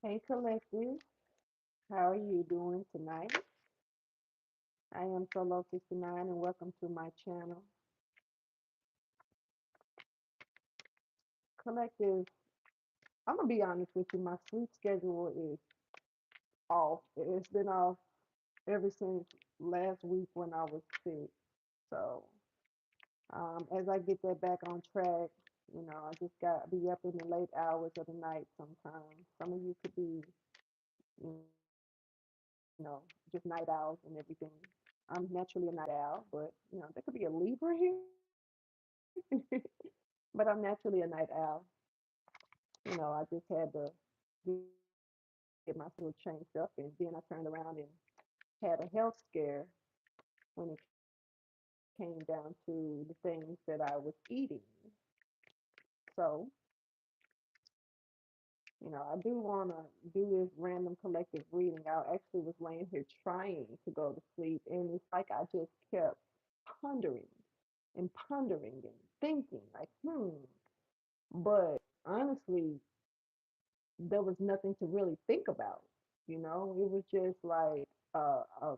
Hey Collective, how are you doing tonight? I am Solo69 and welcome to my channel. Collective, I'm gonna be honest with you, my sleep schedule is off. It's been off ever since last week when I was sick. So, as I get that back on track, I just got to be up in the late hours of the night sometimes. Some of you could be, you know, just night owls and everything. I'm naturally a night owl, but there could be a Libra here. But I'm naturally a night owl. I just had to get my schedule changed up, and then I turned around and had a health scare when it came down to the things that I was eating. So, I do want to do this random collective reading. I actually was laying here trying to go to sleep, and it's like I just kept pondering and pondering and thinking, like, But honestly, there was nothing to really think about. It was just like a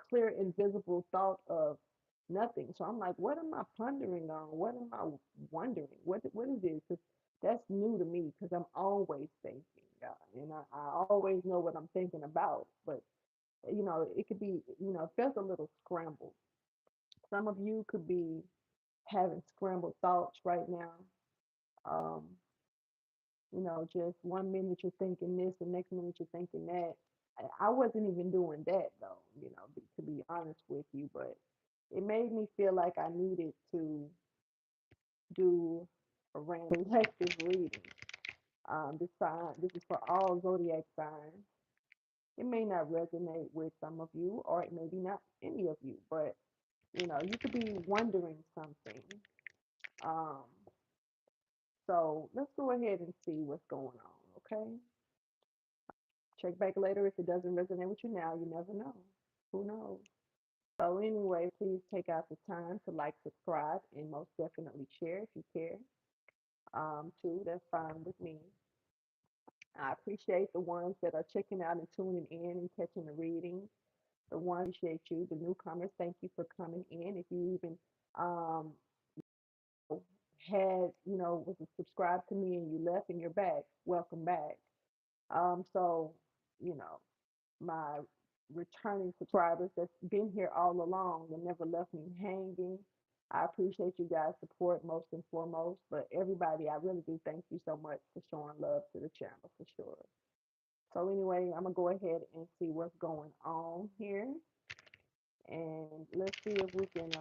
clear, invisible thought of nothing. So I'm like, what am I pondering on? What am I wondering? What is this? 'Cause that's new to me because I'm always thinking, and I always know what I'm thinking about. But it could be, it feels a little scrambled. Some of you could be having scrambled thoughts right now. Um, just one minute you're thinking this, the next minute you're thinking that. I wasn't even doing that though, to be honest with you, but it made me feel like I needed to do a random collective reading. This is for all zodiac signs. It may not resonate with some of you, or it may be not any of you, but you could be wondering something. Um, so let's go ahead and see what's going on, okay? Check back later if it doesn't resonate with you now. You never know. Who knows? So anyway, please take out the time to like, subscribe, and most definitely share if you care. Too, that's fine with me. I appreciate the ones that are checking out and tuning in and catching the readings. The ones appreciate you. The newcomers, thank you for coming in. If you even um, had, was subscribed to me and you left and you're back, welcome back. So, you know, my returning subscribers that's been here all along and never left me hanging. I appreciate you guys' support most and foremost. But everybody, I really do thank you so much for showing love to the channel for sure. So anyway, I'm gonna go ahead and see what's going on here, and let's see if we can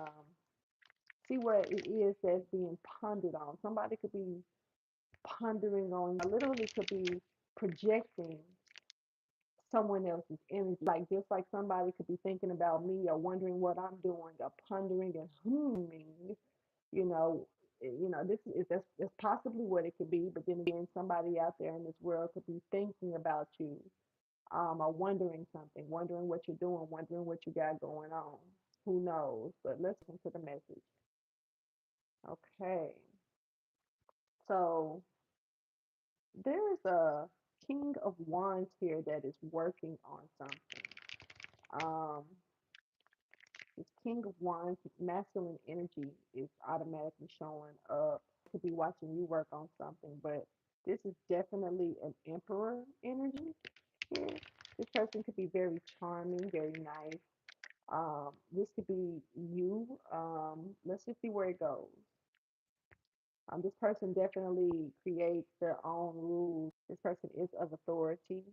see what it is that's being pondered on. Somebody could be pondering on, literally could be projecting someone else's energy. Like just like somebody could be thinking about me or wondering what I'm doing or pondering and you know, this is that's possibly what it could be. But then again, somebody out there in this world could be thinking about you, or wondering something, wondering what you're doing, wondering what you got going on. Who knows? But let's listen to the message. Okay. So there's a King of Wands here that is working on something. Um, This King of Wands, masculine energy is automatically showing up. Could be watching you work on something, but this is definitely an Emperor energy here. This person could be very charming, very nice. This could be you. Let's just see where it goes. This person definitely creates their own rules. This person is of authority.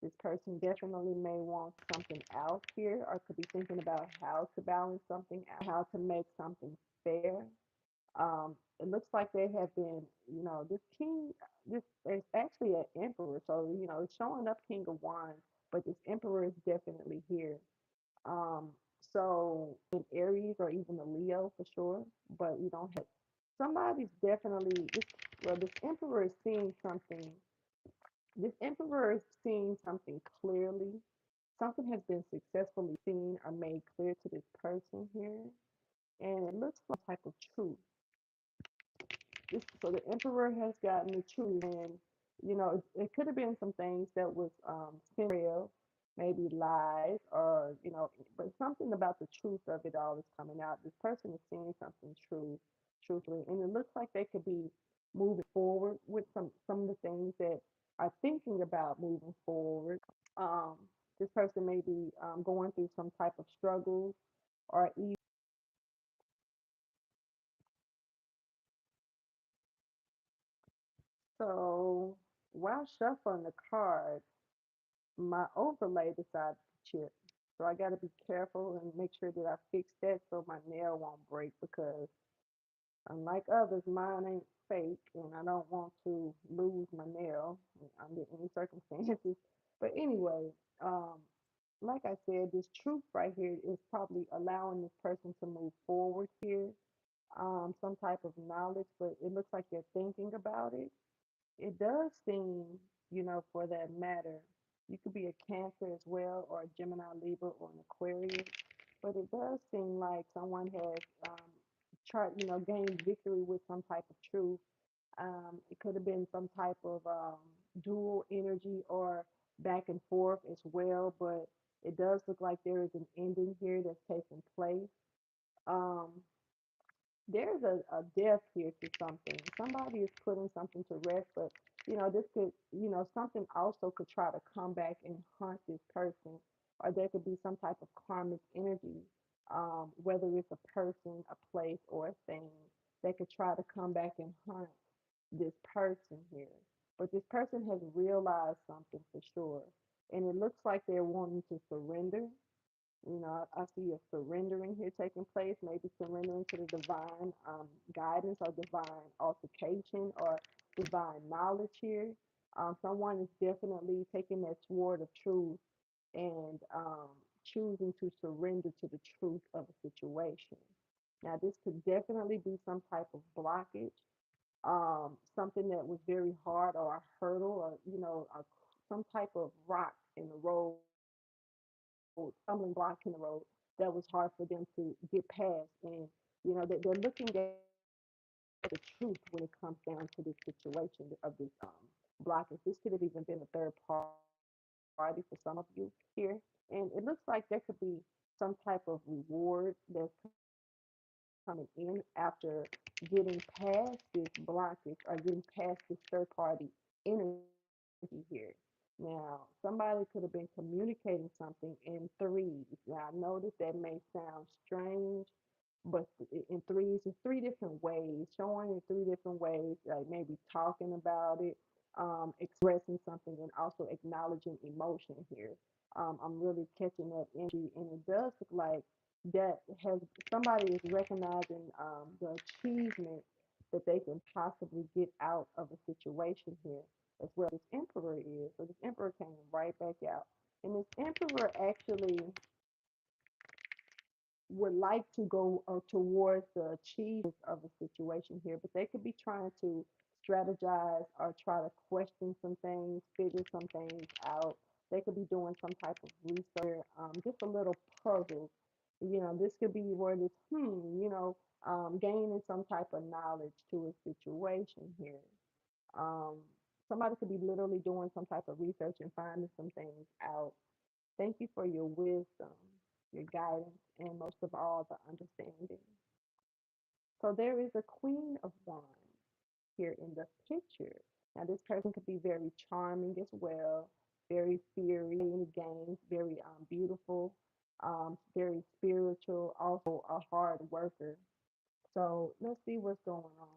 This person definitely may want something else here, or could be thinking about how to balance something out, how to make something fair. It looks like they have been, this king, this is actually an emperor. So, it's showing up King of Wands, but this emperor is definitely here. Um, so an Aries or even a Leo for sure, but you don't have somebody's definitely this. Well, this emperor is seeing something. This emperor is seeing something clearly. Something has been successfully seen or made clear to this person here, and it looks like some type of truth. So the emperor has gotten the truth, and it could have been some things that was real, maybe lies, or but something about the truth of it all is coming out. This person is seeing something truthfully, and it looks like they could be moving forward with some of the things that are thinking about moving forward. Um, this person may be going through some type of struggles, or so while shuffling the cards, my overlay decided to chip. So I got to be careful and make sure that I fix that so my nail won't break because unlike others, mine ain't fake and I don't want to lose my nail under any circumstances. But anyway, um, like I said, this truth right here is probably allowing this person to move forward here, some type of knowledge, but it looks like they're thinking about it. It does seem, for that matter, you could be a Cancer as well, or a Gemini, Libra, or an Aquarius, but it does seem like someone has gained victory with some type of truth. It could have been some type of dual energy or back and forth as well, but it does look like there is an ending here that's taking place. Um, there's a death here to something. Somebody is putting something to rest, but this could, something also could try to come back and haunt this person, or there could be some type of karmic energy, whether it's a person, a place, or a thing that could try to come back and haunt this person here. But this person has realized something for sure, and it looks like they're wanting to surrender. I see a surrendering here taking place, maybe surrendering to the divine guidance or divine altercation or divine knowledge here. Someone is definitely taking that sword of truth and choosing to surrender to the truth of a situation. Now, this could definitely be some type of blockage, something that was very hard or a hurdle or, some type of rock in the road, stumbling block in the road that was hard for them to get past. And, they're looking at the truth when it comes down to this situation of this blockage. This could have even been a third party for some of you here. And it looks like there could be some type of reward that's coming in after getting past this blockage or getting past this third party energy here. Now, somebody could have been communicating something in threes. Now, I know that may sound strange, but in threes, in three different ways, showing in three different ways, like maybe talking about it, expressing something, and also acknowledging emotion here. I'm really catching that energy, and it does look like that has somebody is recognizing the achievement that they can possibly get out of a situation here as well. This emperor is so this emperor came right back out, and this emperor actually would like to go towards the achievement of a situation here, but they could be trying to strategize or try to question some things, figure some things out. They could be doing some type of research, just a little puzzle. This could be where this, gaining some type of knowledge to a situation here. Um, Somebody could be literally doing some type of research and finding some things out. Thank you for your wisdom, your guidance, and most of all, the understanding. So there is a Queen of Wands here in the picture. Now, this person could be very charming as well, very fiery in the games, very beautiful, very spiritual, also a hard worker. So let's see what's going on.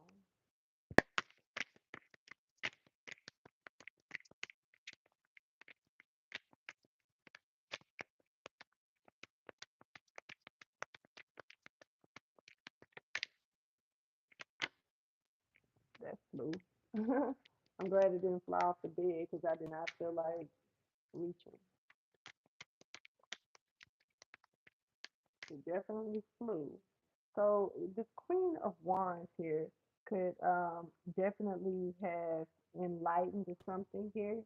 That's smooth. I'm glad it didn't fly off the bed because I did not feel like reaching. It definitely flew. So the Queen of Wands here could definitely have enlightened to something here.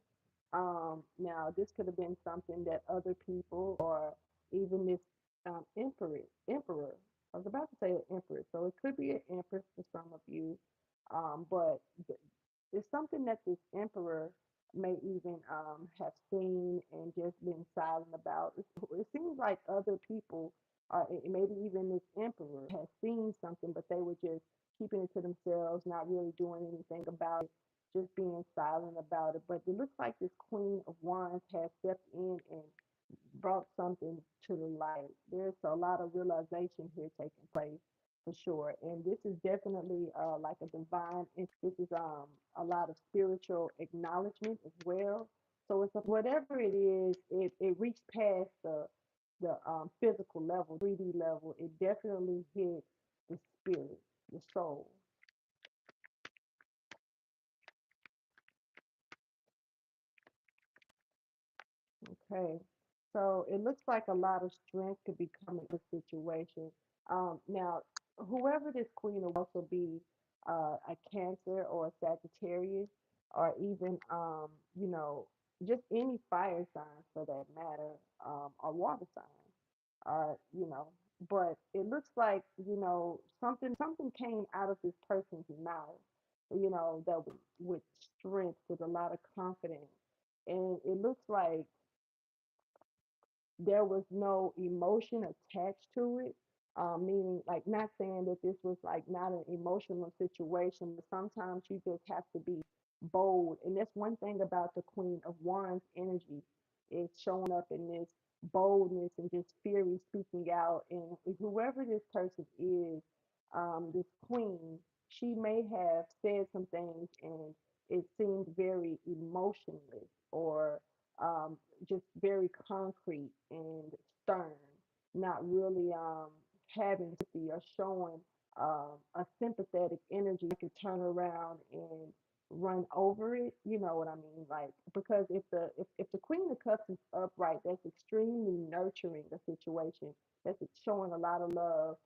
Now, this could have been something that other people or even this emperor. I was about to say an empress, so it could be an empress for some of you, but it's something that this emperor may even have seen and just been silent about. It seems like other people, maybe even this emperor, has seen something, but they were just keeping it to themselves, not really doing anything about it, just being silent about it. But it looks like this Queen of Wands has stepped in and brought something to the light. There's a lot of realization here taking place for sure, and this is definitely like a divine. This is a lot of spiritual acknowledgement as well. So it's whatever it is, it reached past the physical level, 3D level. It definitely hit the spirit, the soul. Okay. So it looks like a lot of strength could be coming to the situation. Now, whoever this queen will also be a Cancer or a Sagittarius, or even, you know, just any fire sign for that matter, or water sign, or, you know, but it looks like, you know, something came out of this person's mouth, you know, that with strength, with a lot of confidence. And it looks like there was no emotion attached to it. Meaning, like, not saying that this was like not an emotional situation, but sometimes you just have to be bold. And that's one thing about the Queen of Wands energy, is showing up in this boldness and just fury speaking out. And whoever this person is, this queen, she may have said some things and it seemed very emotionless, or um, just very concrete and stern, not really having sympathy or showing a sympathetic energy. You could turn around and run over it. You know what I mean? Like, because if the Queen of Cups is upright, that's extremely nurturing the situation. That's showing a lot of love,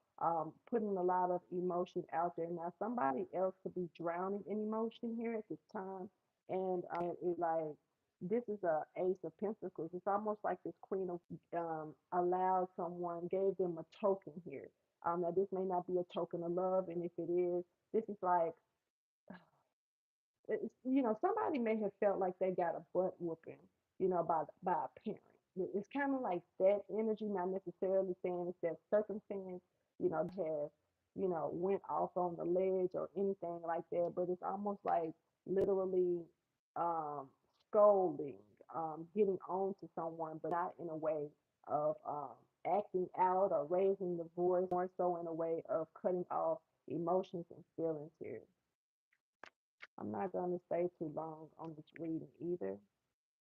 putting a lot of emotion out there. Now, somebody else could be drowning in emotion here at this time, and it like this is a Ace of Pentacles. It's almost like this Queen of allowed someone, gave them a token here. Now this may not be a token of love, and if it is, this is like, you know, somebody may have felt like they got a butt whooping, you know, by a parent. It's kind of like that energy, not necessarily saying it's that circumstance, you know, have, you know, went off on the ledge or anything like that, but it's almost like literally um, scolding, getting on to someone, but not in a way of acting out or raising the voice, more so in a way of cutting off emotions and feelings here. I'm not going to stay too long on this reading either.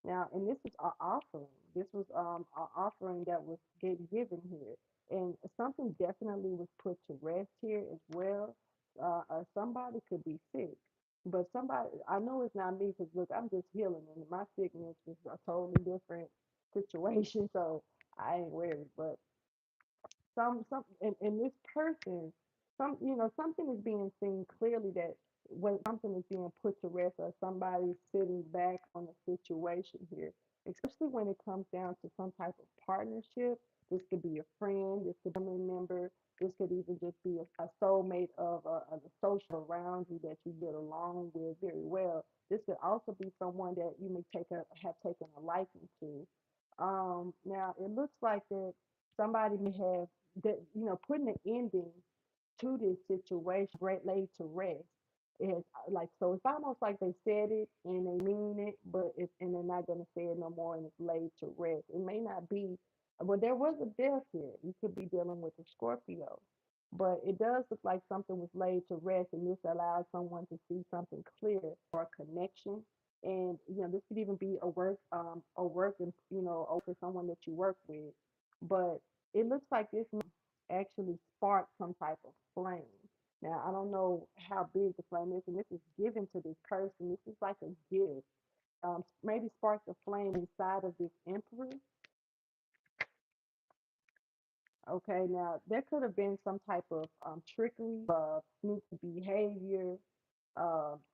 Now, and this is our offering. This was our offering that was given here, and something definitely was put to rest here as well. Somebody could be sick, but somebody, I know it's not me, because look, I'm just healing, and my sickness is a totally different situation, so I ain't worried. But some and this person, some, you know, something is being seen clearly, that when something is being put to rest, or somebody's sitting back on a situation here, especially when it comes down to some type of partnership. This could be a friend, this could be a family member, this could even just be a soulmate of a social around you that you get along with very well. This could also be someone that you may have taken a liking to. Now it looks like that somebody may have, that, you know, putting an ending to this situation, great laid to rest. It's like, so it's almost like they said it and they mean it, but it's, and they're not gonna say it no more, and it's laid to rest. It may not be, well, there was a death here. You could be dealing with a Scorpio, but it does look like something was laid to rest, and this allows someone to see something clear, or a connection. And you know, this could even be a work, and you know, over someone that you work with. But it looks like this actually spark some type of flame. Now, I don't know how big the flame is, and this is given to this person. This is like a gift. Maybe spark the flame inside of this emperor. Okay, now there could have been some type of trickery, sneaky behavior,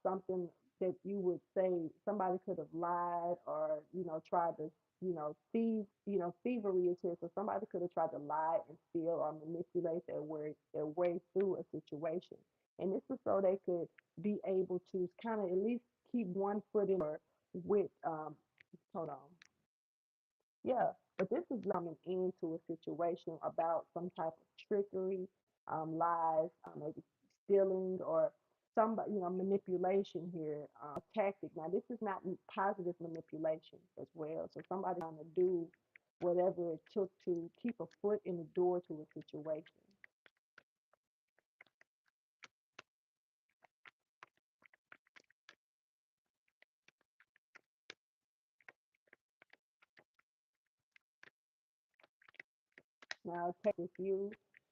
something that you would say somebody could have lied, or, you know, tried to, you know, thievery is here. So somebody could have tried to lie and steal or manipulate their way through a situation. And this was so they could be able to kind of at least keep one foot in with hold on. Yeah, but this is coming into a situation about some type of trickery, lies, maybe stealing or manipulation here, tactic. Now, this is not positive manipulation as well. So somebody trying to do whatever it took to keep a foot in the door to a situation. Now, take with you,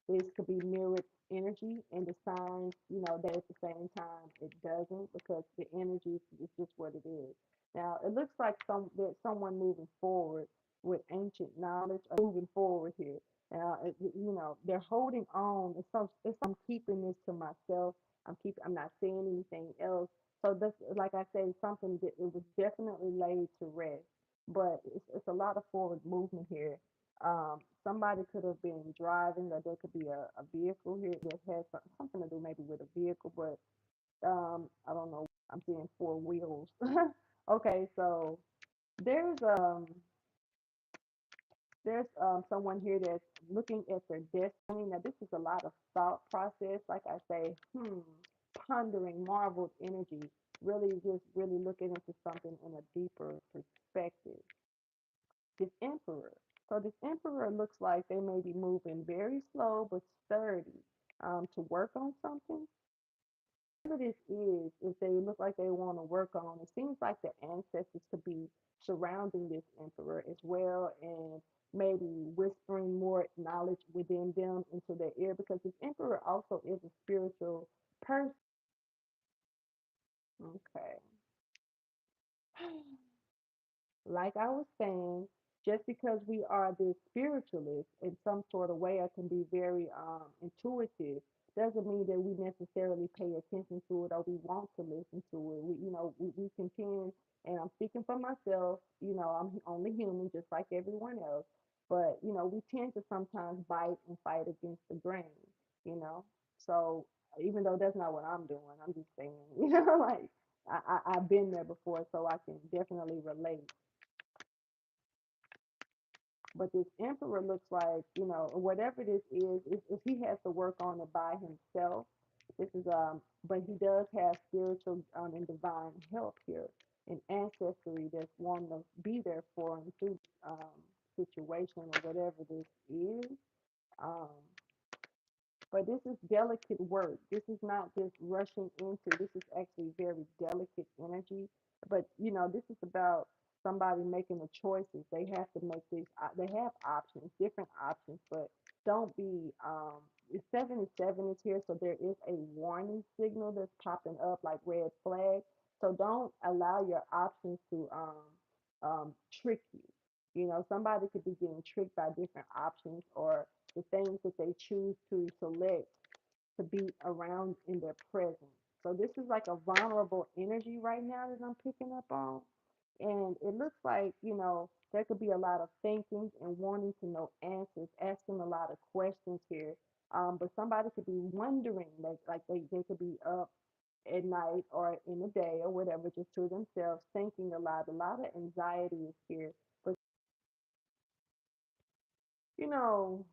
this could be mirrored energy and the signs, that at the same time it doesn't because the energy is just what it is. Now, it looks like there's someone moving forward with ancient knowledge, moving forward here. Now, they're holding on. I'm keeping this to myself. I'm not saying anything else. So this, like I said, something that it was definitely laid to rest. But it's a lot of forward movement here. Somebody could have been driving, or there could be a vehicle here that has something to do maybe with a vehicle, but I don't know. I'm seeing four wheels. Okay, so there's um there's someone here that's looking at their destiny. Now this is a lot of thought process, like I say, pondering, marveled energy, really just really looking into something in a deeper perspective. This emperor. So this emperor looks like they may be moving very slow but sturdy to work on something. Whatever this is, if they look like they want to work on, it seems like the ancestors could be surrounding this emperor as well and maybe whispering more knowledge within them into their ear because this emperor also is a spiritual person. Okay. Like I was saying, just because we are this spiritualist in some sort of way, I can be very intuitive, doesn't mean that we necessarily pay attention to it or we want to listen to it. We can tend, and I'm speaking for myself, I'm only human just like everyone else, but, we tend to sometimes bite and fight against the grain, you know? So even though that's not what I'm doing, I'm just saying, like I've been there before, so I can definitely relate. But this emperor looks like, whatever this is, if he has to work on it by himself, this is but he does have spiritual and divine help here, and ancestry that's wanting to be there for him through situation or whatever this is. Um, but this is delicate work. This is not just rushing into. This is actually very delicate energy. But this is about somebody making the choices. They have to make these. They have options, different options. But don't be. 77 is here, so there is a warning signal that's popping up like red flag. So don't allow your options to trick you. Somebody could be getting tricked by different options or the things that they choose to select to be around in their presence. So this is like a vulnerable energy right now that I'm picking up on. And it looks like, there could be a lot of thinking and wanting to know answers, asking a lot of questions here. But somebody could be wondering, like they could be up at night or in the day or whatever, just to themselves, thinking a lot. A lot of anxiety is here. But, you know,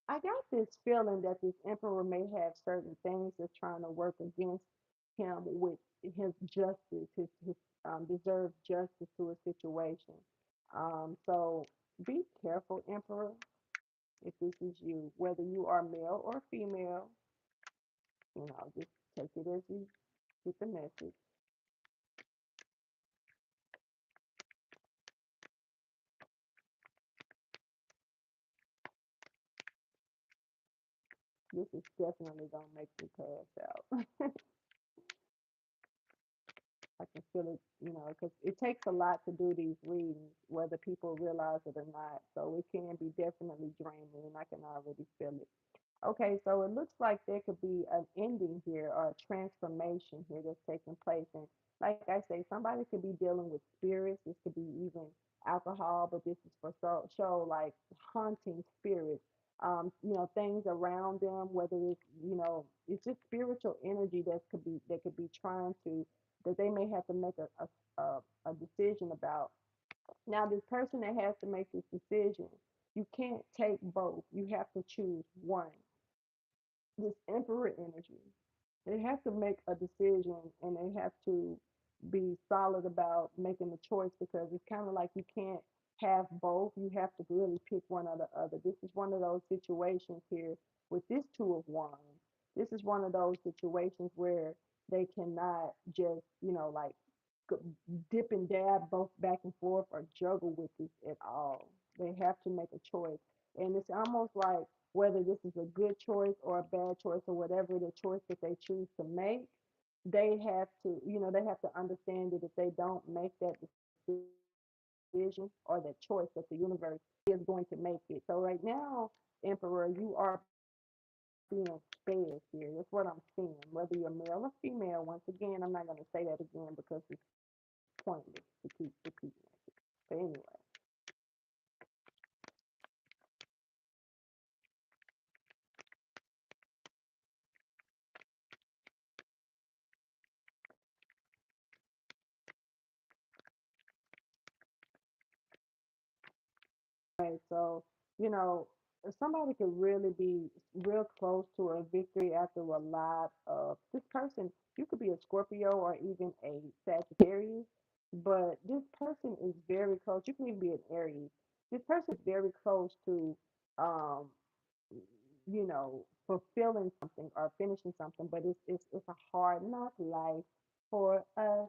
I got this feeling that this emperor may have certain things that's trying to work against him with his justice, his deserved justice to a situation. So be careful, emperor, if this is you, whether you are male or female. Just take it as you get the message. This is definitely gonna make me pass out. I can feel it, because it takes a lot to do these readings, whether people realize it or not. So it can be definitely draining, and I can already feel it. Okay, so it looks like there could be an ending here or a transformation here that's taking place. And like I say, somebody could be dealing with spirits. This could be even alcohol, but this is for show like haunting spirits. Things around them, whether it's just spiritual energy that could be trying to that they may have to make a decision about. Now, this person that has to make this decision, you can't take both. You have to choose one. This emperor energy, they have to make a decision and they have to be solid about making the choice because it's kind of like you can't have both. You have to really pick one or the other. This is one of those situations here with this two of wands. This is one of those situations where they cannot just, like dip and dab both back and forth or juggle with this at all. They have to make a choice. And it's almost like whether this is a good choice or a bad choice or whatever the choice that they choose to make, they have to, they have to understand that if they don't make that decision or that choice, that the universe is going to make it. So right now, Emperor, you are being fed here. That's what I'm seeing. Whether you're male or female, once again, I'm not going to say that again because it's pointless to keep repeating it. But anyway, right. So, you know, somebody could really be real close to a victory after a lot of this person. You could be a Scorpio or even a Sagittarius, but this person is very close. You can even be an Aries. This person is very close to, um, fulfilling something or finishing something, but it's a hard knock life for us.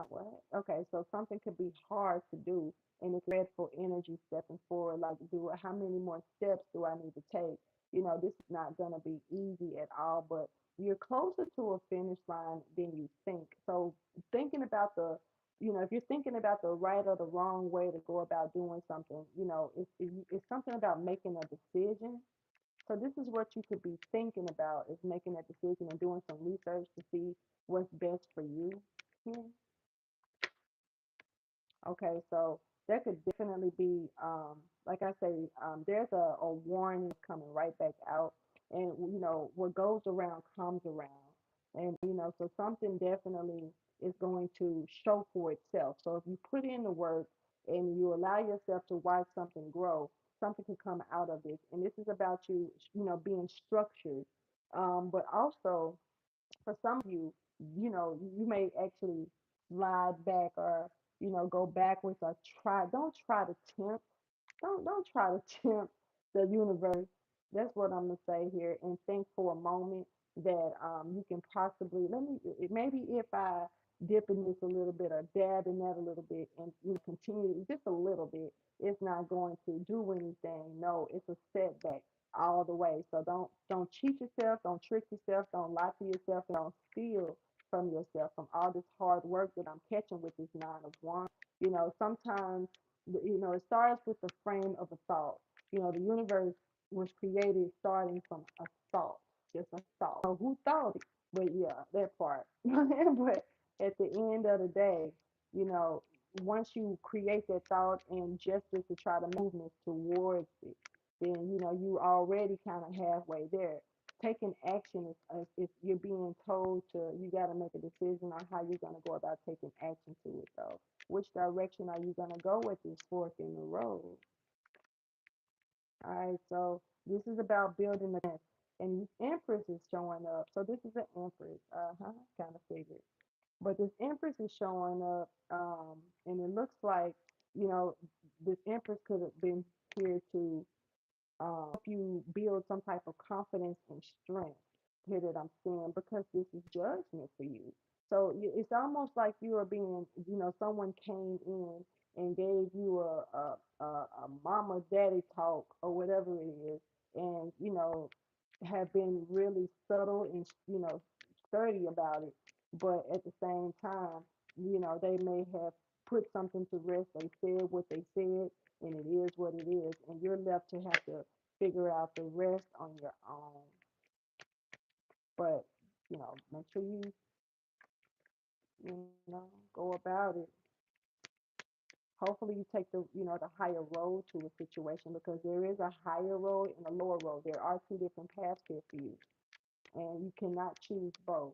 What? Okay, so something could be hard to do, and it's dreadful energy stepping forward. Like, how many more steps do I need to take? This is not gonna be easy at all, but you're closer to a finish line than you think. So thinking about if you're thinking about the right or the wrong way to go about doing something, it's something about making a decision. So this is what you could be thinking about is making that decision and doing some research to see what's best for you. Yeah. Okay, so there could definitely be, like I say, there's a warning coming right back out, and what goes around comes around, and so something definitely is going to show for itself. So if you put in the work and you allow yourself to watch something grow, something can come out of this, and this is about you, being structured, but also for some of you, you may actually slide back or, go backwards or don't try to tempt don't try to tempt the universe. That's what I'm gonna say here, and think for a moment that you can possibly maybe if I dip in this a little bit or dab in that a little bit and continue just a little bit, it's not going to do anything. No, it's a setback all the way. So don't cheat yourself, don't trick yourself, don't lie to yourself, and don't steal from yourself from all this hard work that I'm catching with this nine of wands. Sometimes it starts with the frame of a thought. The universe was created starting from a thought, just a thought. So who thought it? But yeah, that part. But at the end of the day, you know, once you create that thought and gesture to try to movements towards it, then you already kind of halfway there. Taking action is if you're being told to, you got to make a decision on how you're going to go about taking action to it, though. Which direction are you going to go with this fork in the road? All right, so this is about building the nest. And this Empress is showing up. So this is an Empress. Kind of figured. But this Empress is showing up, and it looks like, you know, this Empress could have been here to help you build some type of confidence and strength here that I'm seeing because this is judgment for you. So it's almost like you are being, someone came in and gave you a mama daddy talk or whatever it is, and have been really subtle and sturdy about it, but at the same time, they may have put something to rest. They said what they said, and it is what it is, and you're left to have to figure out the rest on your own. But make sure go about it. Hopefully, you take the higher road to a situation because there is a higher road and a lower road. There are two different paths here for you, and you cannot choose both.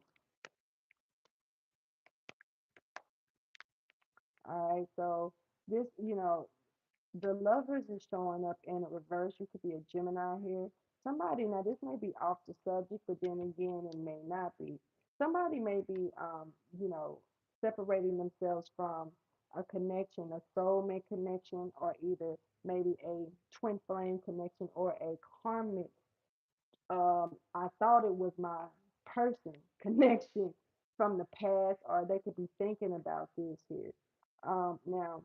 All right, so this, the lovers is showing up in a reverse. You could be a Gemini here. Somebody, now this may be off the subject, but then again, it may not be. Somebody may be, you know, separating themselves from a connection, a soulmate connection, or either maybe a twin flame connection or a karmic I thought it was my person connection from the past, or they could be thinking about this here. Now,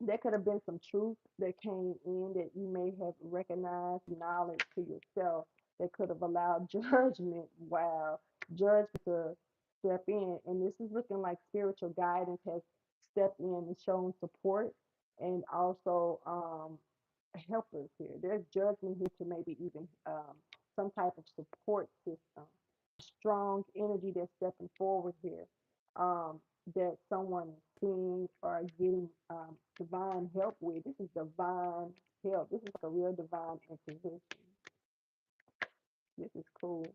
there could have been some truth that came in that you may have recognized, knowledge to yourself that could have allowed judgment. Wow, judgment to step in, and this is looking like spiritual guidance has stepped in and shown support, and also helpers here. There's judgment here to maybe even some type of support system, strong energy that's stepping forward here, that someone is seeing or getting divine help with. This is divine help. This is like a real divine intervention. This is cool.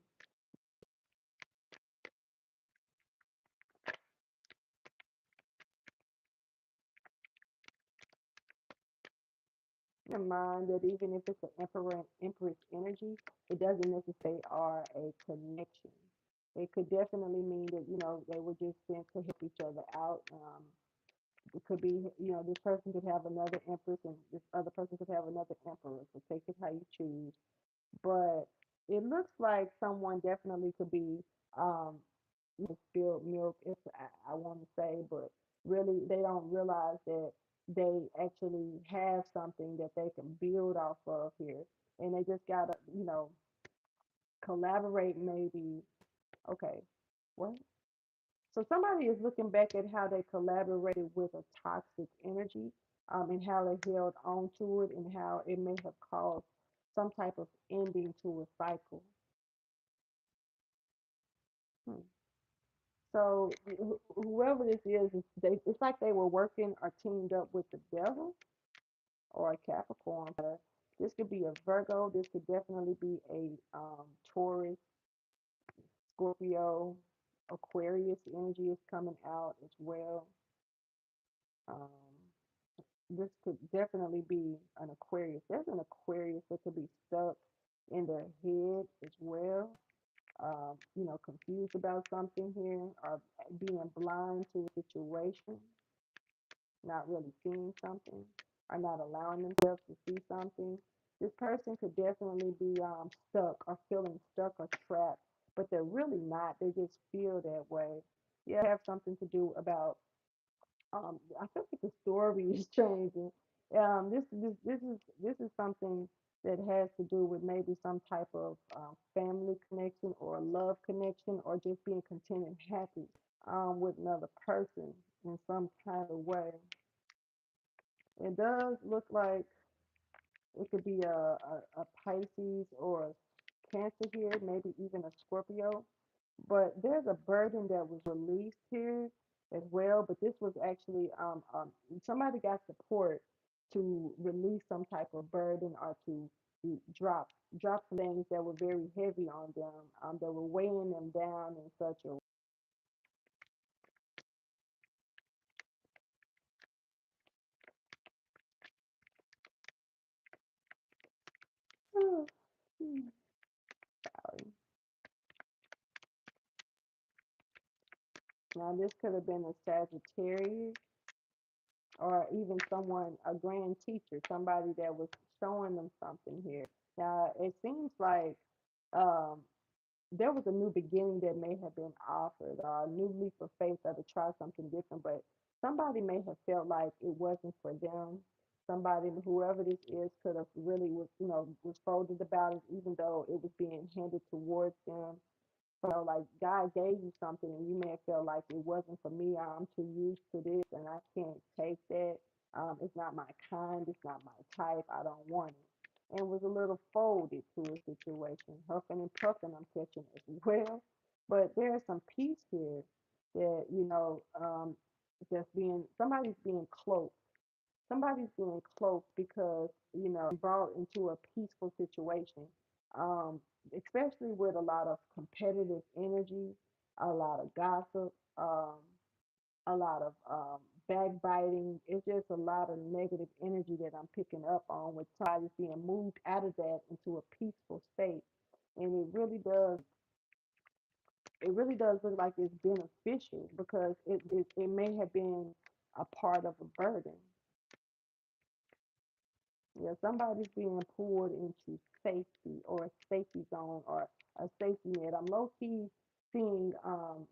Keep in mind that even if it's an emperor empress energy, it doesn't necessarily are a connection. It could definitely mean that they were just sent to help each other out. It could be, this person could have another empress and this other person could have another emperor. So take it how you choose. But it looks like someone definitely could be, um, spilled milk, if I want to say, but really they don't realize that they actually have something that they can build off of here. And they just gotta, collaborate maybe. Okay, what? So somebody is looking back at how they collaborated with a toxic energy, and how they held on to it and how it may have caused some type of ending to a cycle. Hmm. So whoever this is, it's like they were working or teamed up with the devil or a Capricorn. This could be a Virgo. This could definitely be a Taurus, Scorpio, Aquarius energy is coming out as well. Um, this could definitely be an Aquarius. There's an Aquarius that could be stuck in their head as well. Confused about something here, or being blind to a situation, not really seeing something, or not allowing themselves to see something. This person could definitely be stuck or feeling stuck or trapped, but they're really not. They just feel that way. Yeah, have something to do about I feel like the story is changing. This is something that has to do with maybe some type of family connection or love connection or just being content and happy with another person in some kind of way. It does look like it could be a Pisces or a Cancer here, maybe even a Scorpio. But there's a burden that was released here as well. But this was actually somebody got support to release some type of burden or to drop some things that were very heavy on them, that were weighing them down in such a oh, sorry. Now this could have been a Sagittarius or even someone, a grand teacher, somebody that was showing them something here. Now it seems like um, there was a new beginning that may have been offered, a new leap of faith or to try something different, but somebody may have felt like it wasn't for them. Somebody, whoever this is, could have really was folded about it, even though it was being handed towards them. Like God gave you something and you may have felt like it wasn't for me. I'm too used to this and I can't take that. It's not my kind. It's not my type. I don't want it. And was a little folded to a situation. Huffing and puffing, I'm catching as well. But there's some peace here that, that's somebody's being cloaked. Somebody's being cloaked because, brought into a peaceful situation, um, especially with a lot of competitive energy, a lot of gossip, a lot of backbiting. It's just a lot of negative energy that I'm picking up on with somebody's being moved out of that into a peaceful state. And it really does look like it's beneficial because it may have been a part of a burden. Yeah, somebody's being pulled into safety or a safety zone or a safety net. I'm low key seeing,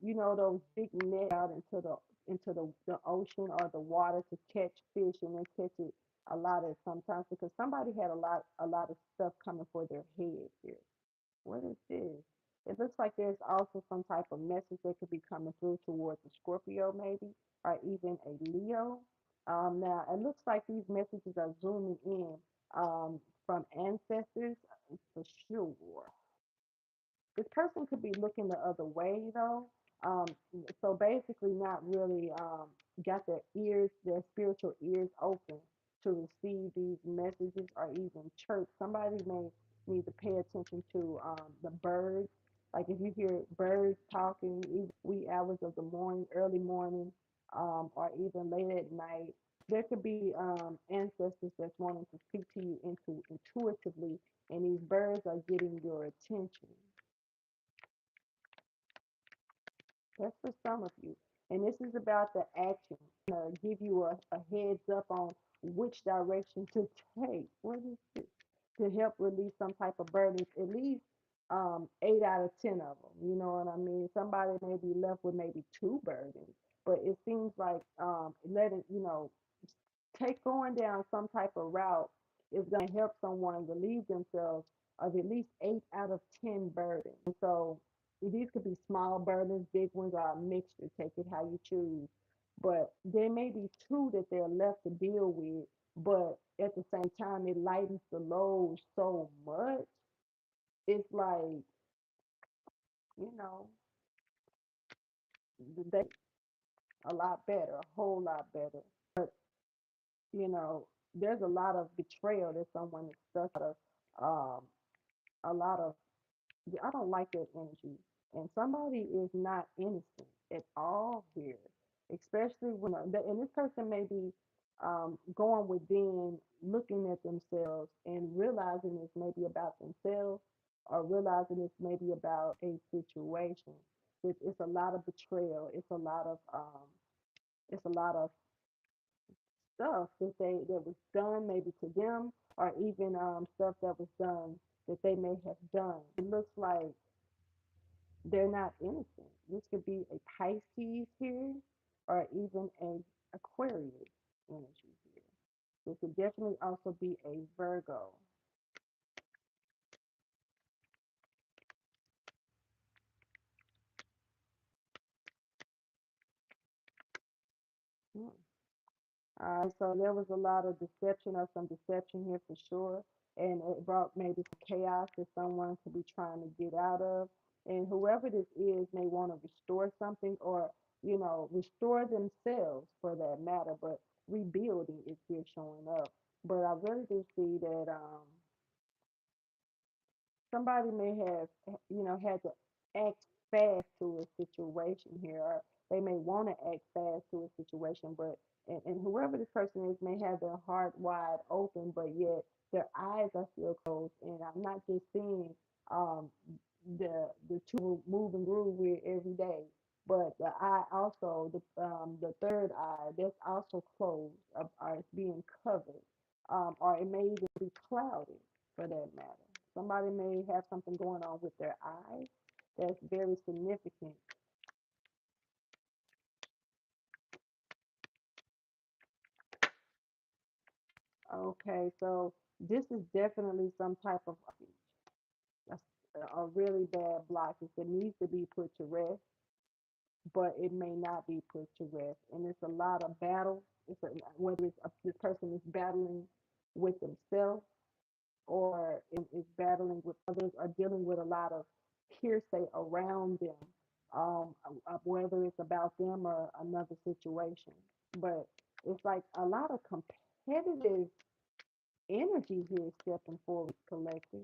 those big nets out into the ocean or the water to catch fish, and they catch it a lot of sometimes because somebody had a lot of stuff coming for their head here. What is this? It looks like there's also some type of message that could be coming through towards a Scorpio, maybe, or even a Leo. Now, it looks like these messages are zooming in from ancestors for sure. This person could be looking the other way though. Um, so basically, not really got their spiritual ears open to receive these messages or even church. Somebody may need to pay attention to the birds. Like if you hear birds talking, even wee hours of the morning, early morning, or even late at night, there could be ancestors that's wanting to speak to you intuitively, and these birds are getting your attention. That's for some of you. And this is about the action. Give you a heads up on which direction to take. What is this? To help release some type of burdens, at least 8 out of 10 of them. You know what I mean? Somebody may be left with maybe two burdens, but it seems like letting, take going down some type of route is going to help someone relieve themselves of at least 8 out of 10 burdens. And so these could be small burdens, big ones, or a mixture. Take it how you choose. But there may be two that they're left to deal with, but at the same time, it lightens the load so much. It's like, you know, they a lot better, a whole lot better. But, you know, there's a lot of betrayal that someone is stuck of, um, a lot of I don't like that energy. And somebody is not innocent at all here, especially and this person may be going within, looking at themselves and realizing it's maybe about themselves or realizing it's maybe about a situation. It's a lot of betrayal. It's a lot of stuff that was done maybe to them or even stuff that was done that they may have done. It looks like they're not innocent. This could be a Pisces here or even a Aquarius energy here. This could definitely also be a Virgo. Hmm. All right, so there was a lot of deception or some deception here for sure. And it brought maybe some chaos that someone could be trying to get out of. And whoever this is may want to restore something or, restore themselves for that matter. But rebuilding is here showing up. But I really do see that somebody may have, had to act fast to a situation here, or they may want to act fast to a situation, but and whoever this person is may have their heart wide open, but yet their eyes are still closed. And I'm not just seeing um, the two move and groove with every day, but the eye also, the third eye, that's also closed, or it's being covered, or it may even be clouded for that matter. Somebody may have something going on with their eyes that's very significant. Okay, so this is definitely some type of a really bad blockage that needs to be put to rest, but it may not be put to rest. And it's a lot of battle. Whether this person is battling with themselves or is battling with others or dealing with a lot of hearsay around them, whether it's about them or another situation. But it's like a lot of competitive energy here stepping forward, collective.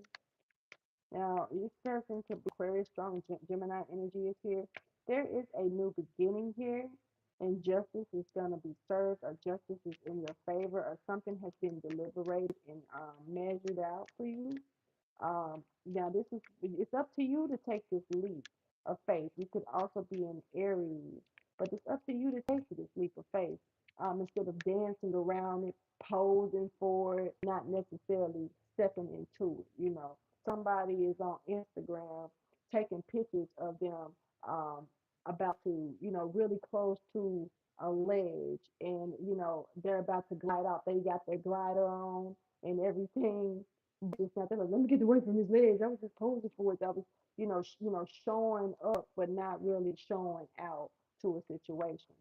Now, this person could be Aquarius strong, Gemini energy is here. There is a new beginning here. and justice is going to be served, or justice is in your favor, or something has been deliberated and measured out for you. Now this is, it's up to you to take this leap of faith. You could also be an Aries, but it's up to you to take this leap of faith. Instead of dancing around it, posing for it, not necessarily stepping into it. Somebody is on Instagram taking pictures of them about to, really close to a ledge, and they're about to glide out. They got their glider on and everything, it's not. They're like, let me get away from his legs. I was just posing for it. I was, showing up, but not really showing out to a situation.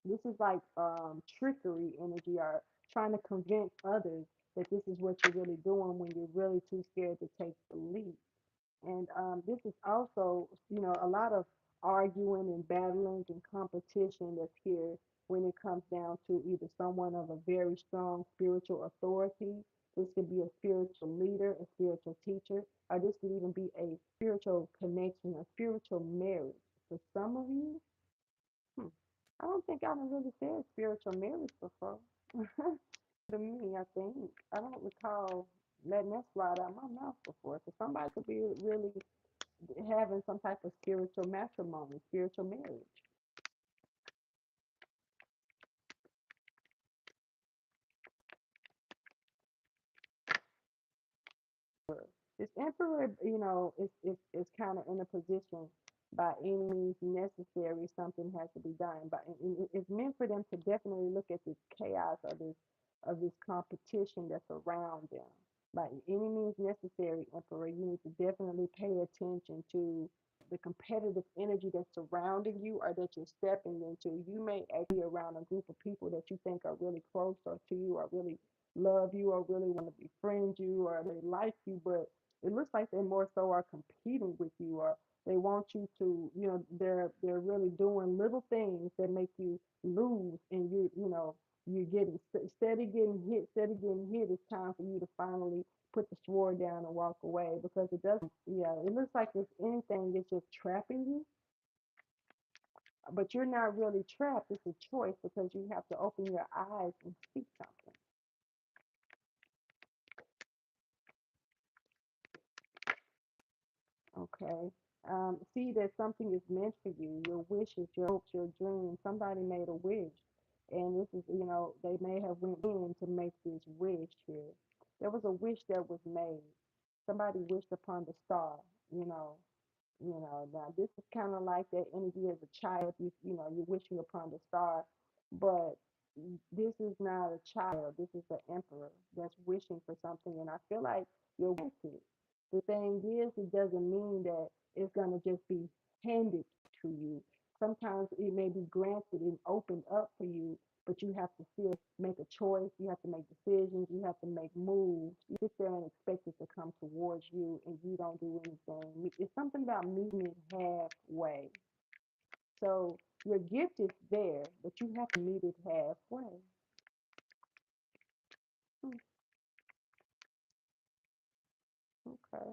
This is like trickery energy, or trying to convince others that this is what you're really doing when you're really too scared to take the leap. And this is also, a lot of arguing and battling and competition that's here when it comes down to either someone of a very strong spiritual authority. This could be a spiritual leader, a spiritual teacher, or this could even be a spiritual connection, a spiritual marriage. For some of you, hmm, I don't think I've really said spiritual marriage before. To me, I think I don't recall letting that slide out my mouth before. So somebody could be really having some type of spiritual matrimony, spiritual marriage. This emperor, is kind of in a position, by any means necessary, something has to be done. But it's meant for them to definitely look at this chaos of this competition that's around them. By any means necessary, emperor, you need to definitely pay attention to the competitive energy that's surrounding you, or that you're stepping into. You may actually be around a group of people that you think are really close or to you, or really love you, or really want to befriend you, or they like you, but it looks like they more so are competing with you, or they want you to, they're really doing little things that make you lose, and you're getting steady getting hit. It's time for you to finally put the sword down and walk away, because it doesn't. Yeah, it looks like if anything, it's just trapping you, but you're not really trapped. It's a choice, because you have to open your eyes and see something. Okay. See that something is meant for you, your wishes, your hopes, your dreams. Somebody made a wish, and this is, they may have went in to make this wish here. There was a wish that was made. Somebody wished upon the star, you know. Now this is kind of like that energy as a child. You're wishing upon the star, but this is not a child. This is the emperor that's wishing for something, and I feel like you're granted. The thing is, it doesn't mean that it's gonna just be handed to you. Sometimes it may be granted and opened up for you, but you have to still make a choice. You have to make decisions. You have to make moves. You sit there and expect it to come towards you, and you don't do anything. It's something about meeting it halfway. So your gift is there, but you have to meet it halfway. Hmm, okay.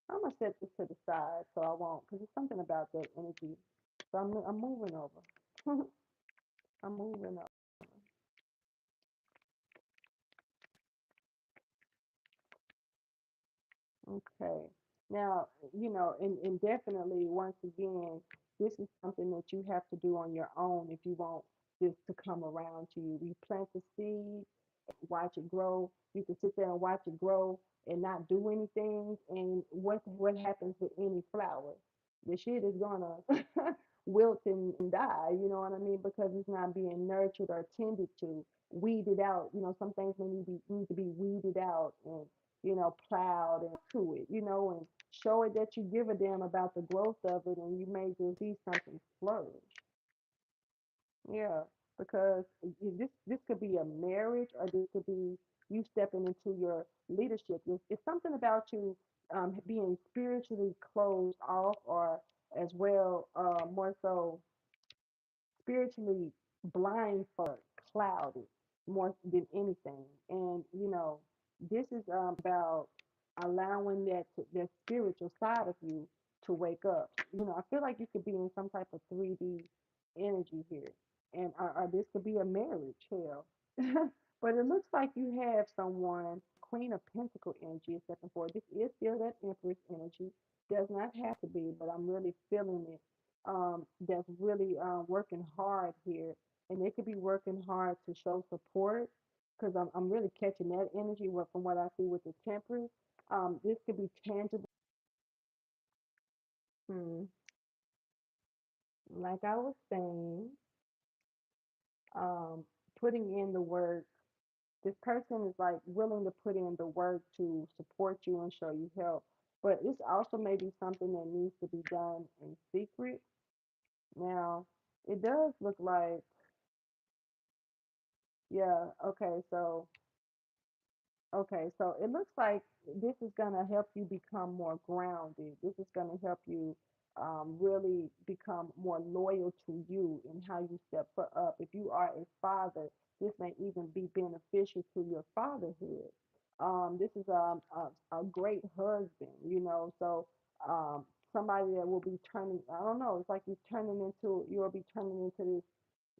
I'm gonna set this to the side so I won't, because it's something about that energy. So I'm moving over. I'm moving over. Okay. Now, and definitely, once again, this is something that you have to do on your own if you want this to come around to you. You plant the seed, watch it grow. You can sit there and watch it grow and not do anything. And what happens with any flower? The shit is gonna wilt and die. You know what I mean? Because it's not being nurtured or tended to, weeded out. Some things need to be weeded out and plowed and to it. And show it that you give a damn about the growth of it, and you may just see something flourish. Yeah, because this could be a marriage, or this could be you stepping into your leadership. It's something about you being spiritually closed off, or as well, more so spiritually blindfolded, clouded, more than anything. And this is about allowing that spiritual side of you to wake up. I feel like you could be in some type of 3D energy here, and or this could be a marriage, hell. But it looks like you have someone, Queen of Pentacle energy is stepping forward. This is still that Empress energy. Does not have to be, but I'm really feeling it. That's really working hard here, and they could be working hard to show support because I'm really catching that energy from what I see with the Temperance. This could be tangible. Hmm. Like I was saying, um, putting in the work. This person is like willing to put in the work to support you and show you help. But it's also maybe something that needs to be done in secret. Now, it does look like, yeah, so it looks like this is going to help you become more grounded. This is going to help you really become more loyal to you and how you step up. If you are a father, this may even be beneficial to your fatherhood. This is a great husband, so um, somebody that will be turning, I don't know, it's like you'll be turning into this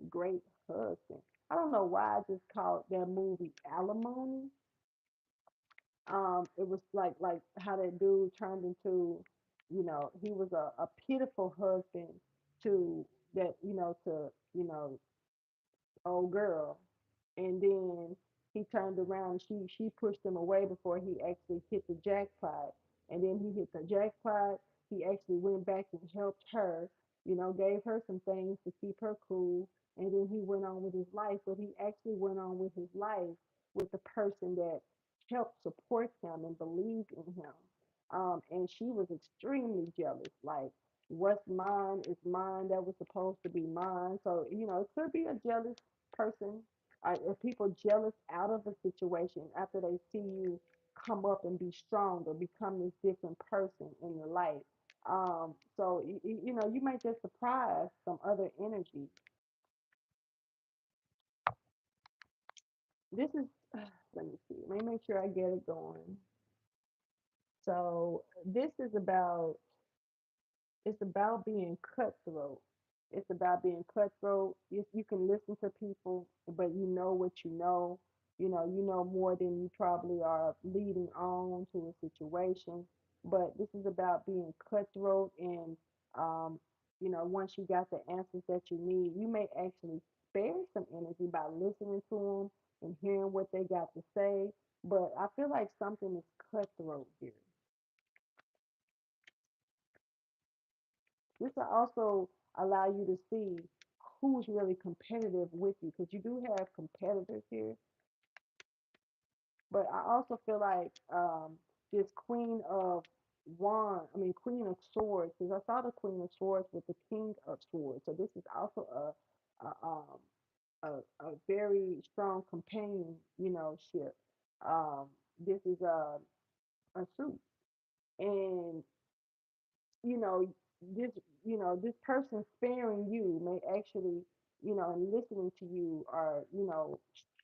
great husband. I don't know why I just called that movie Alimony. It was like how that dude turned into, he was a pitiful husband to to old girl, and then he turned around. She pushed him away before he actually hit the jackpot, and then he hit the jackpot. He actually went back and helped her, gave her some things to keep her cool, and then he went on with his life. But he actually went on with his life with the person that helped support him and believed in him. And she was extremely jealous. Like, what's mine is mine. That was supposed to be mine. So, it could be a jealous person, or people jealous out of a situation after they see you come up and be stronger, become this different person in your life. So you might just surprise some other energy. This is let me see. Let me make sure I get it going. So this is about it's about being cutthroat. It's about being cutthroat. You can listen to people, but you know what you know. You know more than you probably are leading on to a situation. But this is about being cutthroat, and once you got the answers that you need, you may actually spare some energy by listening to them and hearing what they got to say. But I feel like something is cutthroat here. This will also allow you to see who's really competitive with you because you do have competitors here. But I also feel like this Queen of Swords, because I saw the Queen of Swords with the King of Swords. So this is also a very strong companion, ship. Um, this is a suit. And you know, this, this person sparing you may actually, and listening to you, or,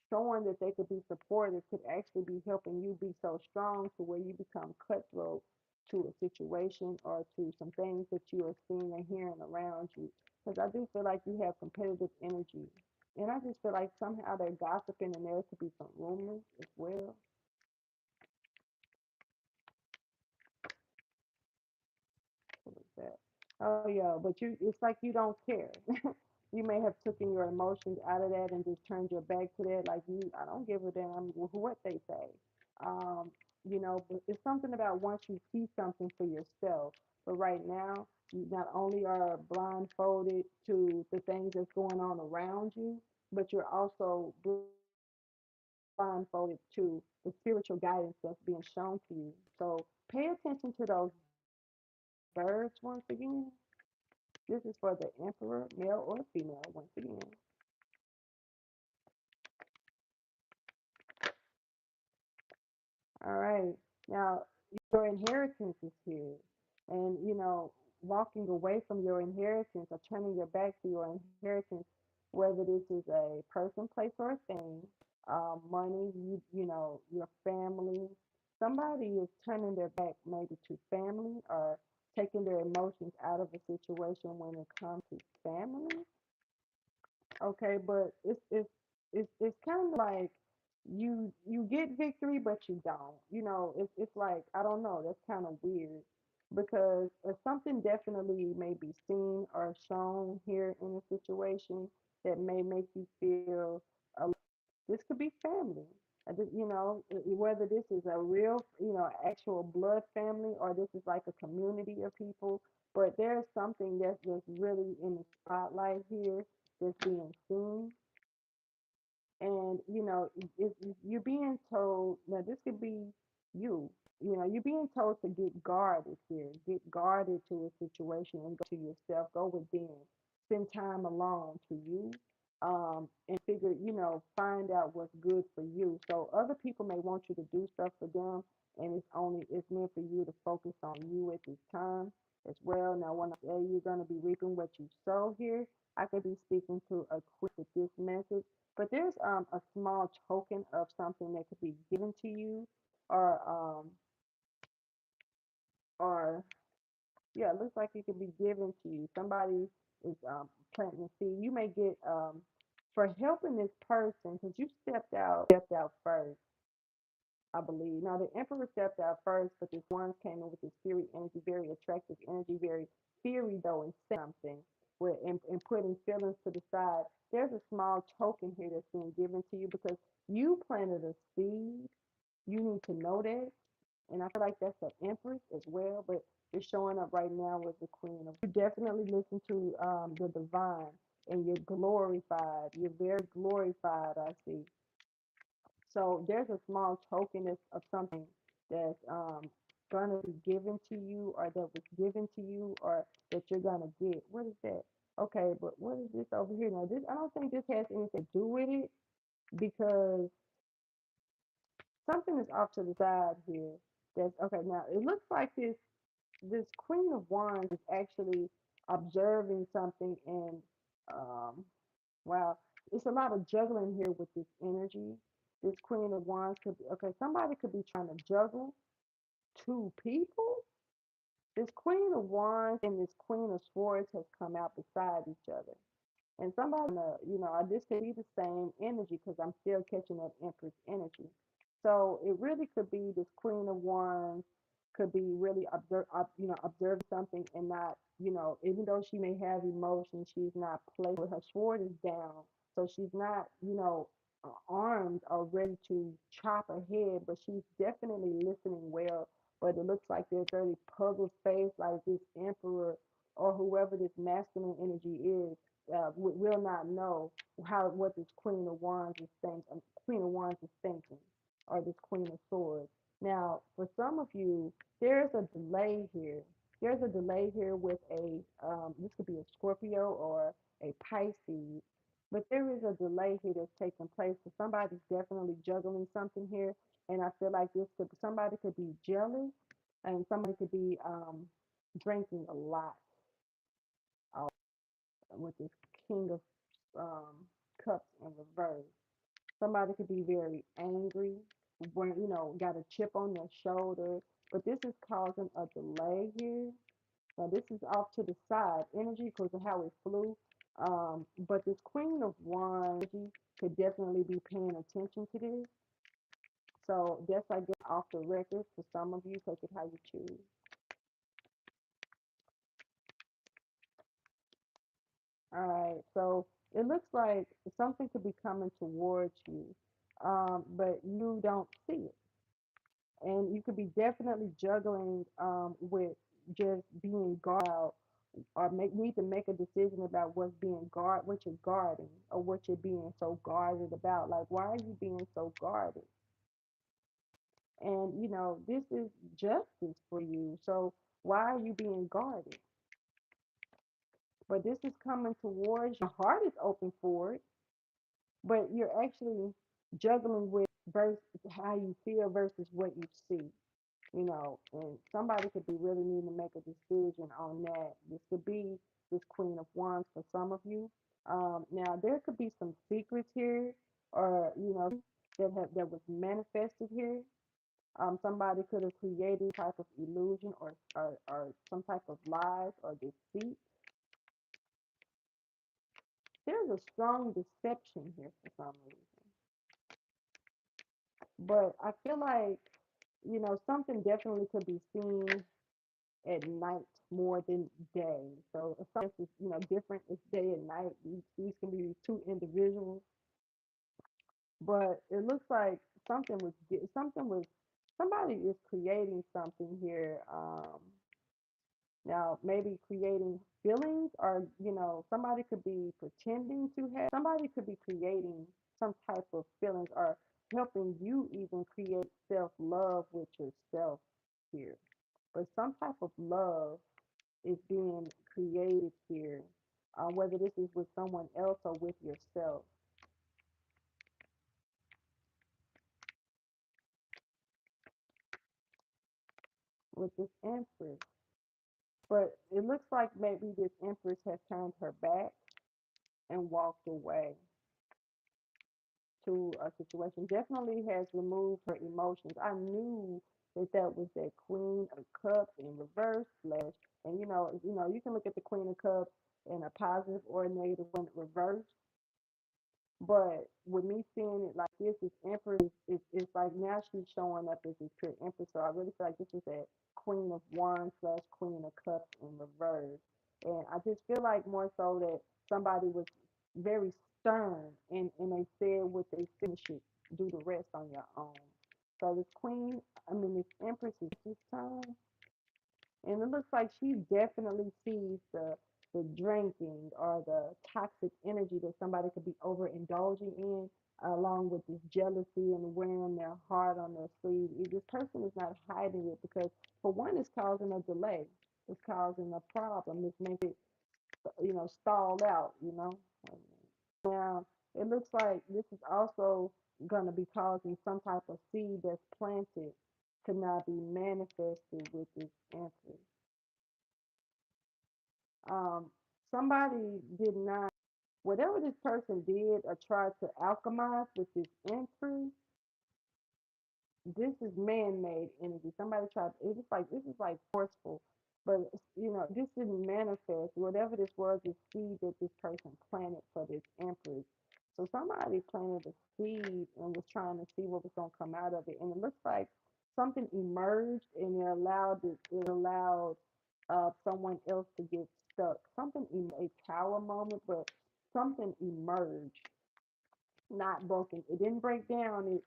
showing that they could be supportive, could actually be helping you be so strong to where you become cutthroat to a situation or to some things that you are seeing and hearing around you. Because I do feel like you have competitive energy. And I just feel like somehow they're gossiping and there could be some rumors as well. What was that? Oh yeah, but it's like you don't care. You may have taken your emotions out of that and just turned your back to that. Like I don't give a damn what they say. Um, but it's something about once you see something for yourself. But right now, you not only are blindfolded to the things that's going on around you, but you're also blindfolded to the spiritual guidance that's being shown to you. So pay attention to those birds once again. This is for the emperor, male or female, once again. All right. Now, your inheritance is here. And, walking away from your inheritance or turning your back to your inheritance, whether this is a person, place, or a thing, money, your family, somebody is turning their back maybe to family or taking their emotions out of a situation when it comes to family. Okay, but it's kind of like you get victory, but you don't. It's like I don't know. That's kind of weird because something definitely may be seen or shown here in a situation that may make you feel this could be family. Whether this is a real, actual blood family or this is like a community of people. But there's something that's really in the spotlight here that's being seen. And, you're being told, now this could be you, you're being told to get guarded here, get guarded to a situation and go to yourself, go within, spend time alone to you, and figure, find out what's good for you. So other people may want you to do stuff for them, and it's meant for you to focus on you at this time as well. Now, when I say you're going to be reaping what you sow here, I could be speaking to a quick with this message, but there's a small token of something that could be given to you, or or yeah, it looks like it could be given to you. Somebody is planting a seed. You may get for helping this person because you stepped out first, I believe. Now the Emperor stepped out first, but this one came in with this fiery energy, very attractive energy, very fiery though, and something with and putting feelings to the side. There's a small token here that's being given to you because you planted a seed. You need to know that. And I feel like that's an Empress as well, but it's showing up right now with the Queen of. You definitely listen to the divine, and you're glorified. You're very glorified, I see. So there's a small token of something that's gonna be given to you, or that was given to you, or that you're gonna get. What is that? Okay, but what is this over here? Now this, I don't think this has anything to do with it because something is off to the side here. That's okay. Now it looks like this Queen of Wands is actually observing something, and um, wow, it's a lot of juggling here with this energy. This Queen of Wands could be okay. Somebody could be trying to juggle two people. This Queen of Wands and this Queen of Swords has come out beside each other. And somebody, this could be the same energy because I'm still catching that Empress energy. So it really could be this Queen of Wands could be really observing something and not, even though she may have emotions, she's not playing with her sword is down. So she's not, armed or ready to chop her head, but she's definitely listening well. But it looks like there's very puzzle face, like this Emperor or whoever this masculine energy is will not know what this Queen of Wands is thinking. Queen of Wands is thinking, or this Queen of Swords. Now, for some of you, there's a delay here. There's a delay here with this could be a Scorpio or a Pisces, but there is a delay here that's taking place. So somebody's definitely juggling something here, and I feel like somebody could be jealous, and somebody could be drinking a lot with this King of um, Cups in reverse. Somebody could be very angry, when got a chip on their shoulder, but this is causing a delay here. Now this is off to the side energy because of how it flew. But this Queen of Wands energy could definitely be paying attention to this. So that's I guess off the record for some of you. Take it how you choose. All right. So it looks like something could be coming towards you, but you don't see it. And you could be definitely juggling with just being guarded, or need to make a decision about what you're guarding, or what you're being so guarded about. Like, why are you being so guarded? And this is justice for you. So why are you being guarded? But this is coming towards your heart is open for it, but you're actually juggling with versus how you feel versus what you see. And somebody could be really needing to make a decision on that. This could be this Queen of Wands for some of you. Now there could be some secrets here, or that was manifested here. Somebody could have created type of illusion or some type of lies or deceit. There's a strong deception here for some reason. But I feel like, something definitely could be seen at night more than day. So if something is, different, it's day and night. These can be two individuals, but it looks like something was somebody is creating something here. Now maybe creating feelings, or somebody could be pretending to have. Somebody could be creating some type of feelings, or helping you even create self love with yourself here. But some type of love is being created here, whether this is with someone else or with yourself, with this Empress. But it looks like maybe this Empress has turned her back and walked away to a situation. Definitely has removed her emotions. I knew that was that Queen of Cups in reverse slash, and you can look at the Queen of Cups in a positive or a negative one reverse. But with me seeing it like this, this Empress is like now she's showing up as this pure Empress. So I really feel like this is that Queen of Wands slash Queen of Cups in reverse. And I just feel like more so that somebody was very stern, and they said what they said, you should do the rest on your own. So this this Empress is this time, and it looks like she definitely sees the drinking or the toxic energy that somebody could be overindulging in, along with this jealousy and wearing their heart on their sleeve. This person is not hiding it because, for one, it's causing a delay. It's causing a problem. It's making it, stall out. Now, it looks like this is also going to be causing some type of seed that's planted to not be manifested with this answer. um, Somebody did not, whatever this person did or tried to alchemize with this entry, this is man-made energy. Somebody tried, this is like forceful, but this didn't manifest. Whatever this was, the seed that this person planted for this Empress. So somebody planted a seed and was trying to see what was going to come out of it, and it looks like something emerged, and it allowed someone else to get stuck. Something in a tower moment, but something emerged, not broken. It didn't break down.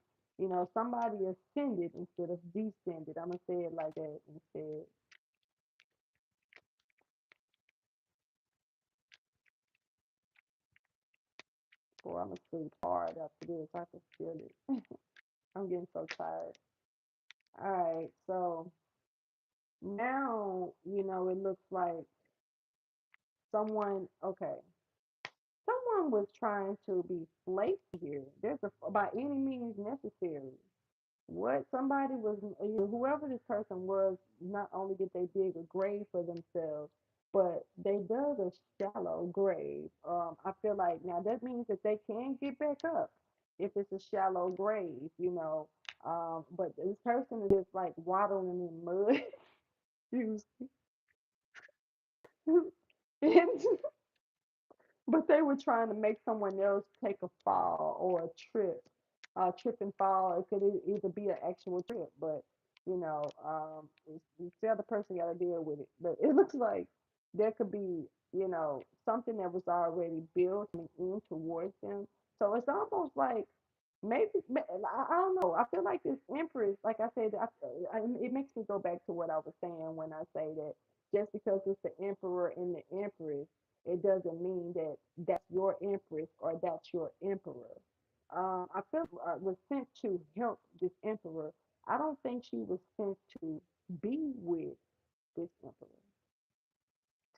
Somebody ascended instead of descended. I'm gonna say it like that instead. Or I'm gonna sleep hard after this. I can feel it. I'm getting so tired. All right, so now it looks like someone. Okay, someone was trying to be flaky here. There's a by any means necessary. What somebody was, whoever this person was, not only did they dig a grave for themselves, but they dug a shallow grave. I feel like now that means that they can get back up if it's a shallow grave. But this person is just like waddling in mud. Excuse me. And but they were trying to make someone else take a fall or a trip and fall. It could either be an actual trip, but the other person got to deal with it. But it looks like there could be, something that was already built and in towards them. So it's almost like maybe I don't know. I feel like this Empress, like I said, it makes me go back to what I was saying when I say that just because it's the Emperor and the Empress, it doesn't mean that that's your Empress or that's your Emperor. I feel was sent to help this Emperor. I don't think she was sent to be with this Emperor.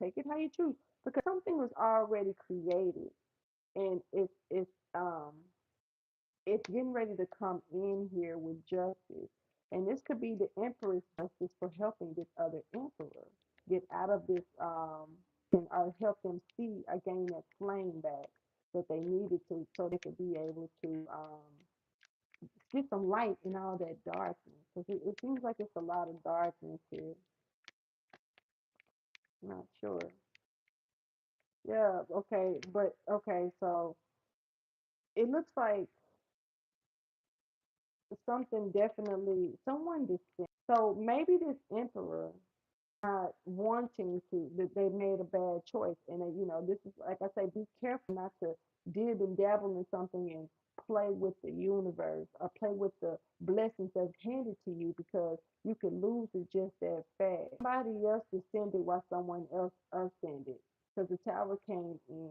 Take it how you choose, because something was already created, and it's getting ready to come in here with justice. And this could be the Empress justice for helping this other Emperor get out of this, and help them see again that flame back that they needed to, so they could be able to get some light in all that darkness. Because it seems like it's a lot of darkness here. Not sure. Yeah, okay, but okay, so it looks like something definitely someone distinct. So maybe this emperor not wanting to, that they made a bad choice, and this is like I say, be careful not to dib and dabble in something and play with the universe or play with the blessings that's handed to you, because you could lose it just that fast. Somebody else descended while someone else ascended, because the tower came in.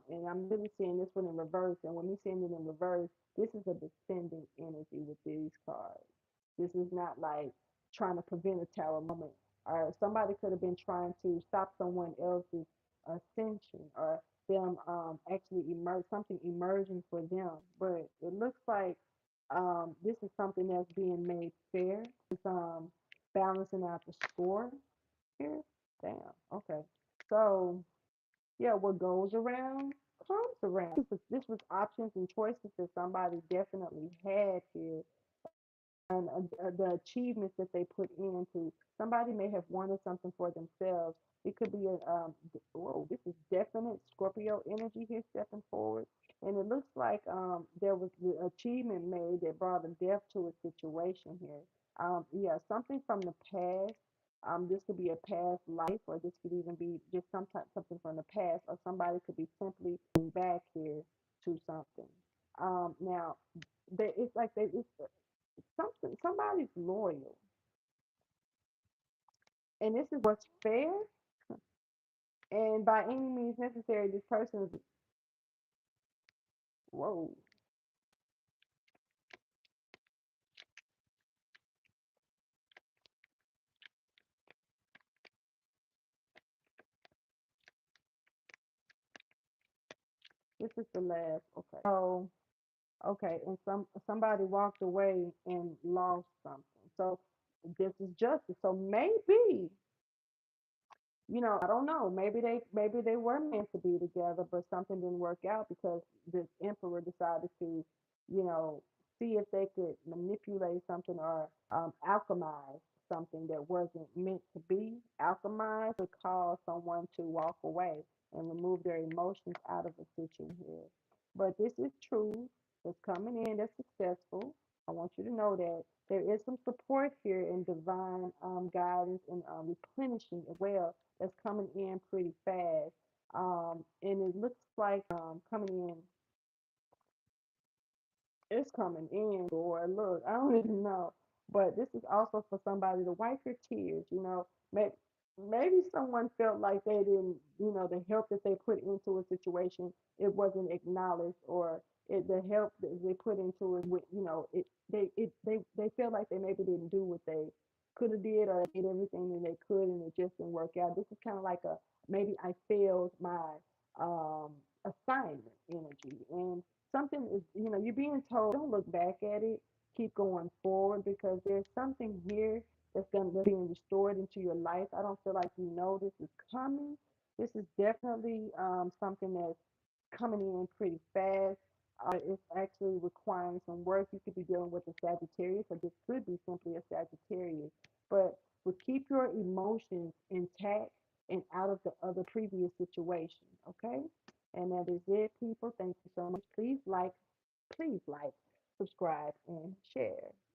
And I'm really seeing this one in reverse. And when me seeing it in reverse, this is a descending energy with these cards. This is not like trying to prevent a tower moment, or somebody could have been trying to stop someone else's ascension, or them actually emerge, something emerging for them. But it looks like this is something that's being made fair. It's balancing out the score here. Damn. Okay. So yeah, what goes around comes around. This was options and choices that somebody definitely had here, and the achievements that they put into. Somebody may have wanted something for themselves. It could be whoa, this is definite Scorpio energy here stepping forward. And it looks like there was the achievement made that brought a death to a situation here. Yeah, something from the past. This could be a past life, or this could even be just something from the past, or somebody could be simply back here to something. Now, it's like it's somebody's loyal, and this is what's fair, and by any means necessary, this person is, whoa, this is the last. Okay, so okay, and somebody walked away and lost something, so this is justice. So maybe, I don't know. Maybe they were meant to be together, but something didn't work out because this emperor decided to, you know, see if they could manipulate something, or alchemize something that wasn't meant to be alchemized, to cause someone to walk away and remove their emotions out of a situation here. But this is truth that's coming in, that's successful. I want you to know that there is some support here in divine guidance and replenishing as well, that's coming in pretty fast. And it looks like coming in, it's coming in, or look, I don't even know. But this is also for somebody to wipe your tears. Maybe someone felt like they didn't, the help that they put into a situation, it wasn't acknowledged, or the help that they put into it, with, they feel like they maybe didn't do what they could have did, or did everything that they could, and it just didn't work out. This is kind of like a, maybe I failed my um assignment energy, and something is, you're being told, don't look back at it, keep going forward, because there's something here that's being restored into your life. I don't feel like this is coming. This is definitely something that's coming in pretty fast. It's actually requiring some work. You could be dealing with a Sagittarius, or this could be simply a Sagittarius. But keep your emotions intact and out of the other previous situation. Okay? And that is it, people. Thank you so much. Please like, subscribe, and share.